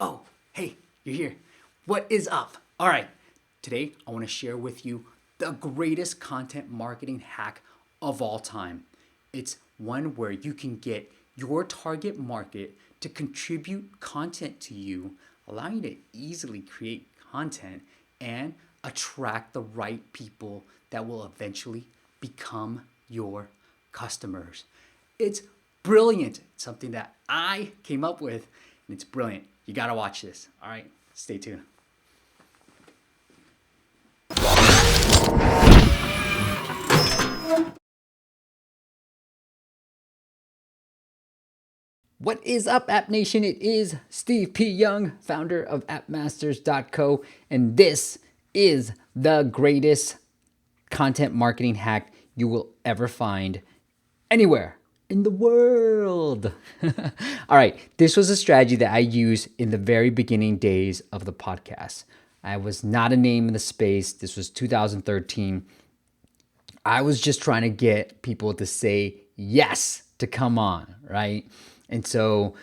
Oh, hey, you're here. What is up? All right, today I want to share with you the greatest content marketing hack of all time. It's one where you can get your target market to contribute content to you, allowing you to easily create content and attract the right people that will eventually become your customers. It's brilliant. It's something that I came up with, and it's brilliant. You gotta watch this. All right, stay tuned. What is up, App Nation? It is Steve P. Young, founder of AppMasters.co, and this is the greatest content marketing hack you will ever find anywhere in the world. All right, this was a strategy that I used in the very beginning days of the podcast. I was not a name in the space. This was 2013. I was just trying to get people to say yes to come on, right? And so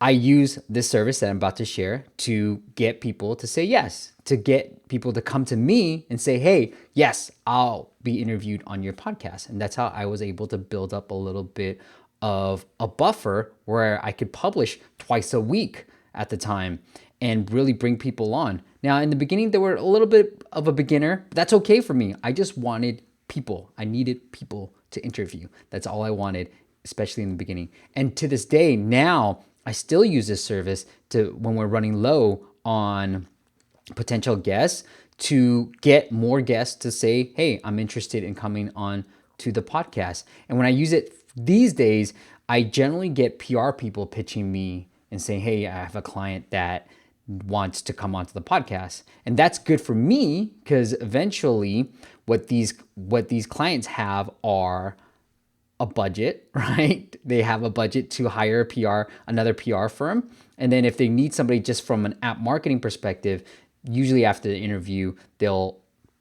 I use this service that I'm about to share to get people to say yes, to get people to come to me and say, hey, yes, I'll be interviewed on your podcast. And that's how I was able to build up a little bit of a buffer where I could publish twice a week at the time and really bring people on. Now, in the beginning, they were a little bit of a beginner. That's okay for me. I just wanted people. I needed people to interview. That's all I wanted, especially in the beginning. And to this day, now I still use this service to when we're running low on potential guests to get more guests to say, hey, I'm interested in coming on to the podcast. And when I use it these days, I generally get PR people pitching me and saying, hey, I have a client that wants to come onto the podcast. And that's good for me because eventually what these clients have are a budget, right? They have a budget to hire another PR firm. And then if they need somebody just from an app marketing perspective, usually after the interview,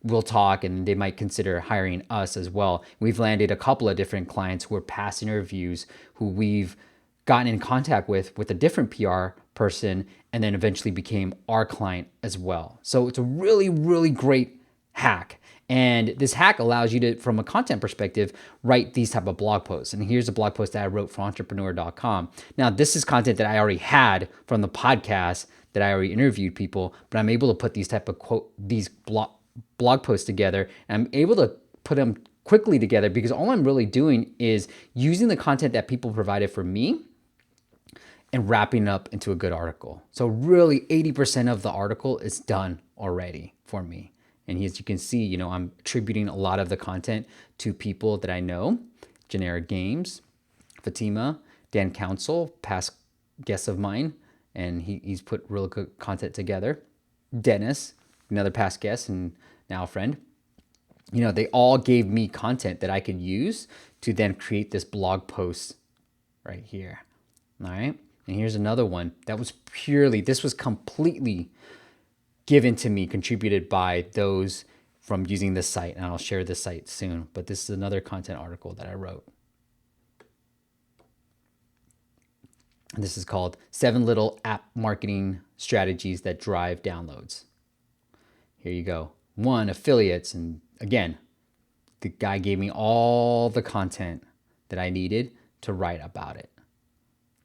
we'll talk and they might consider hiring us as well. We've landed a couple of different clients who are past interviews who we've gotten in contact with a different PR person and then eventually became our client as well. So it's a really, really great hack. And this hack allows you to, from a content perspective, write these type of blog posts. And here's a blog post that I wrote for entrepreneur.com. Now, this is content that I already had from the podcast that I already interviewed people, but I'm able to put these type of these blog posts together, and I'm able to put them quickly together because all I'm really doing is using the content that people provided for me and wrapping it up into a good article. So really 80% of the article is done already for me. And as you can see, I'm attributing a lot of the content to people that I know. Generic Games, Fatima, Dan Council, past guests of mine, and he's put real good content together. Dennis, another past guest and now a friend. They all gave me content that I could use to then create this blog post right here. All right. And here's another one that was this was completely given to me, contributed by those from using this site. And I'll share this site soon, but this is another content article that I wrote. And this is called 7 Little App Marketing Strategies That Drive Downloads. Here you go. 1, affiliates. And again, the guy gave me all the content that I needed to write about it.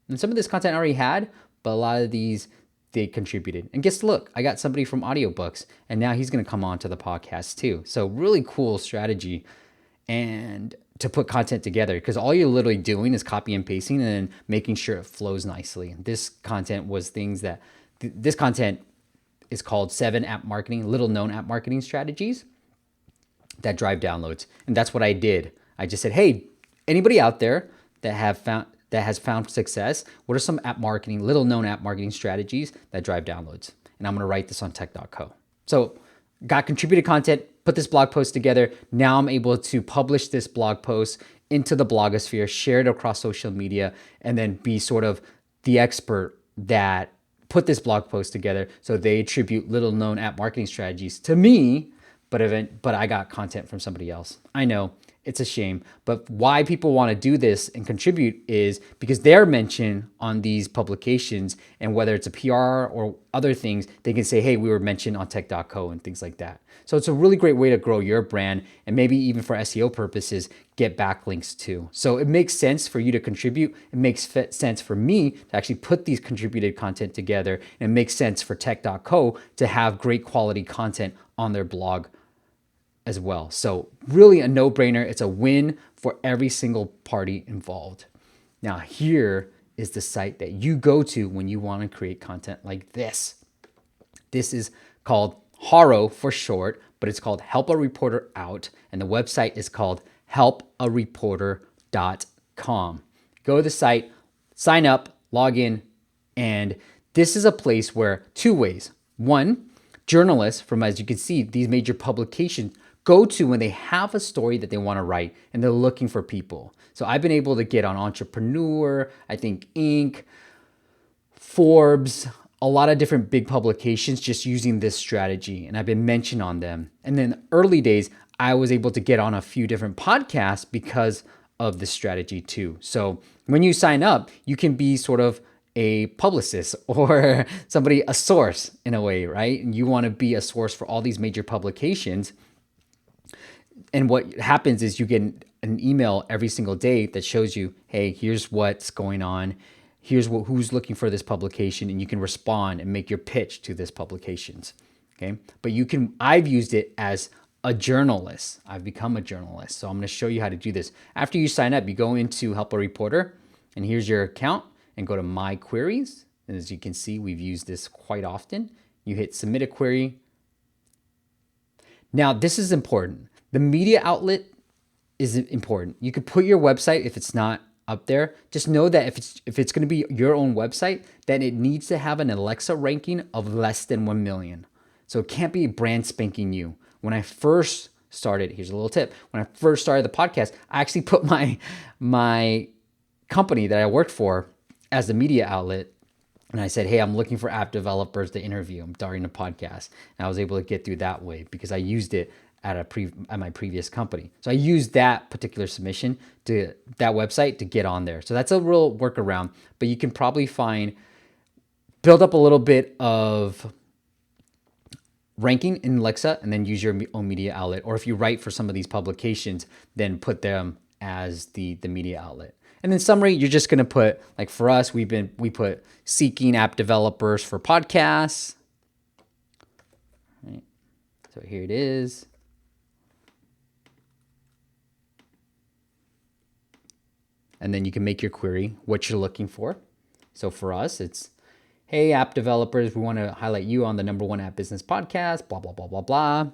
And some of this content I already had, but a lot of these, they contributed. And guess, look, I got somebody from audiobooks, and now he's going to come on to the podcast too. So really cool strategy and to put content together, because all you're literally doing is copy and pasting and then making sure it flows nicely. This content was this content is called 7 little known app marketing strategies that drive downloads. And that's what I did. I just said, hey, anybody out there that has found success, what are some little known app marketing strategies that drive downloads? And I'm going to write this on tech.co. So got contributed content, put this blog post together. Now I'm able to publish this blog post into the blogosphere, share it across social media, and then be sort of the expert that put this blog post together. So they attribute little known app marketing strategies to me, but I got content from somebody else. I know It's a shame. But why people want to do this and contribute is because they're mentioned on these publications, and whether it's a PR or other things, they can say, hey, we were mentioned on tech.co and things like that. So it's a really great way to grow your brand, and maybe even for SEO purposes, get backlinks too. So it makes sense for you to contribute. It makes sense for me to actually put these contributed content together, and it makes sense for tech.co to have great quality content on their blog as well. So really a no-brainer. It's a win for every single party involved. Now here is the site that you go to when you want to create content like this. This is called HARO for short, but it's called Help a Reporter Out, and the website is called HelpAReporter.com. Go to the site, sign up, log in, and this is a place where two ways. One, journalists from, as you can see, these major publications go to when they have a story that they want to write and they're looking for people. So I've been able to get on Entrepreneur, I think Inc., Forbes, a lot of different big publications just using this strategy, and I've been mentioned on them. And then early days, I was able to get on a few different podcasts because of this strategy too. So when you sign up, you can be sort of a publicist or somebody, a source in a way, right? And you want to be a source for all these major publications. And what happens is you get an email every single day that shows you, hey, here's what's going on. Here's who's looking for this publication, and you can respond and make your pitch to this publications. Okay. But I've used it as a journalist. I've become a journalist. So I'm going to show you how to do this. After you sign up, you go into Help a Reporter, and here's your account, and go to My Queries. And as you can see, we've used this quite often. You hit Submit a Query. Now, this is important. The media outlet is important. You could put your website if it's not up there. Just know that if it's going to be your own website, then it needs to have an Alexa ranking of less than 1 million. So it can't be brand spanking new. When I first started, here's a little tip. When I first started the podcast, I actually put my company that I worked for as the media outlet. And I said, hey, I'm looking for app developers to interview during the podcast. And I was able to get through that way because I used it at my previous company. So I used that particular submission to that website to get on there. So that's a real workaround, but you can probably build up a little bit of ranking in Alexa and then use your own media outlet. Or if you write for some of these publications, then put them as the media outlet. And then summary, you're just gonna put, like for us, we put seeking app developers for podcasts. Right. So here it is. And then you can make your query, what you're looking for. So for us, it's, hey, app developers, we want to highlight you on the #1 app business podcast, blah, blah, blah, blah, blah.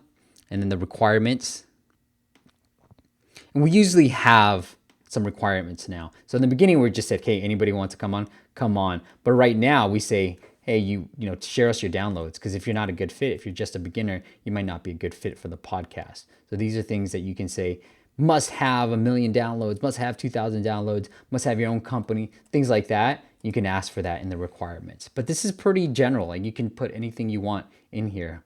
And then the requirements. And we usually have some requirements now. So in the beginning, we just said, hey, anybody wants to come on. But right now we say, hey, you share us your downloads. Because if you're not a good fit, if you're just a beginner, you might not be a good fit for the podcast. So these are things that you can say, must have 1 million downloads, must have 2,000 downloads, must have your own company, things like that. You can ask for that in the requirements. But this is pretty general. Like you can put anything you want in here.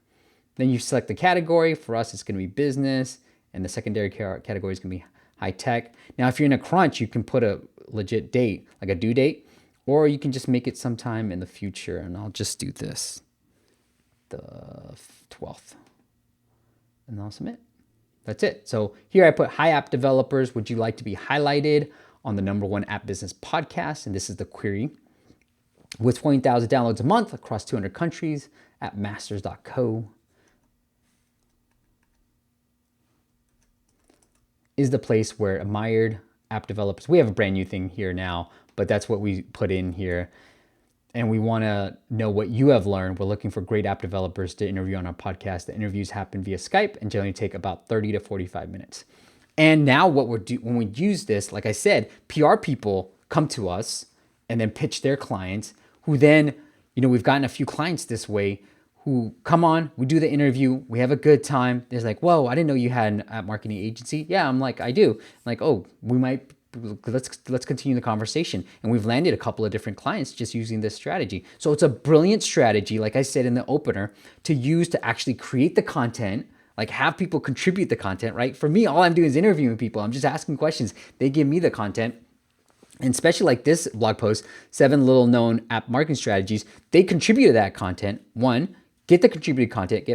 Then you select the category. For us, it's going to be business. And the secondary category is going to be high tech. Now, if you're in a crunch, you can put a legit date, like a due date, or you can just make it sometime in the future. And I'll just do this, the 12th, and I'll submit. That's it. So here I put, hi app developers, would you like to be highlighted on the #1 app business podcast? And this is the query. With 20,000 downloads a month across 200 countries, appmasters.co is the place where admired app developers, we have a brand new thing here now, but that's what we put in here. And we want to know what you have learned. We're looking for great app developers to interview on our podcast. The interviews happen via Skype and generally take about 30 to 45 minutes. And now when we use this, like I said, PR people come to us and then pitch their clients who then, we've gotten a few clients this way who come on, we do the interview, we have a good time. There's like, whoa, I didn't know you had an app marketing agency. Yeah, I'm like, I do. I'm like, oh, let's continue the conversation. And we've landed a couple of different clients just using this strategy. So it's a brilliant strategy, like I said in the opener, to use to actually create the content Like, have people contribute the content, right? For me, all I'm doing is interviewing people. I'm just asking questions. They give me the content. And especially like this blog post, 7 little known app marketing strategies, they contribute to that content. 1, get the contributed content,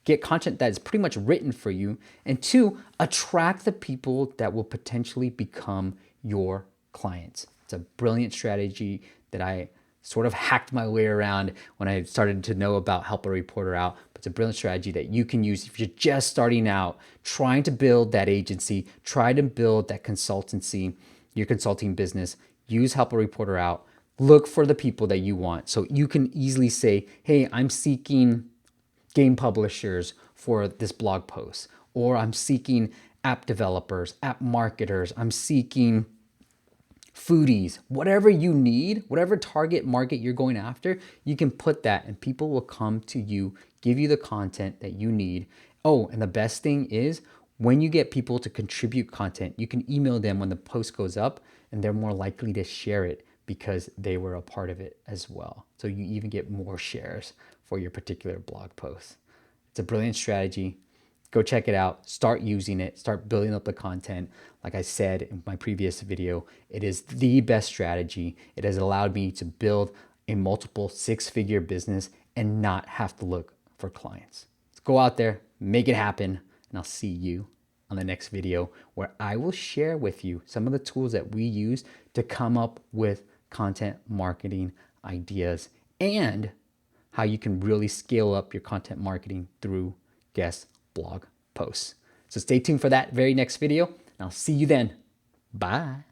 get content that is pretty much written for you. And 2, attract the people that will potentially become your clients. It's a brilliant strategy that I sort of hacked my way around when I started to know about Help a Reporter Out. But it's a brilliant strategy that you can use if you're just starting out, trying to build that agency, try to build that consultancy, your consulting business. Use Help a Reporter Out. Look for the people that you want. So you can easily say, hey, I'm seeking game publishers for this blog post, or I'm seeking app developers, app marketers, I'm seeking foodies, whatever you need, whatever target market you're going after, you can put that and people will come to you, give you the content that you need. Oh, and the best thing is when you get people to contribute content, you can email them when the post goes up and they're more likely to share it because they were a part of it as well. So you even get more shares for your particular blog post. It's a brilliant strategy. Go check it out, start using it, start building up the content. Like I said in my previous video, it is the best strategy. It has allowed me to build a multiple 6-figure business and not have to look for clients. Let's go out there, make it happen, and I'll see you on the next video where I will share with you some of the tools that we use to come up with content marketing ideas and how you can really scale up your content marketing through guest blog posts. So stay tuned for that very next video, and I'll see you then. Bye.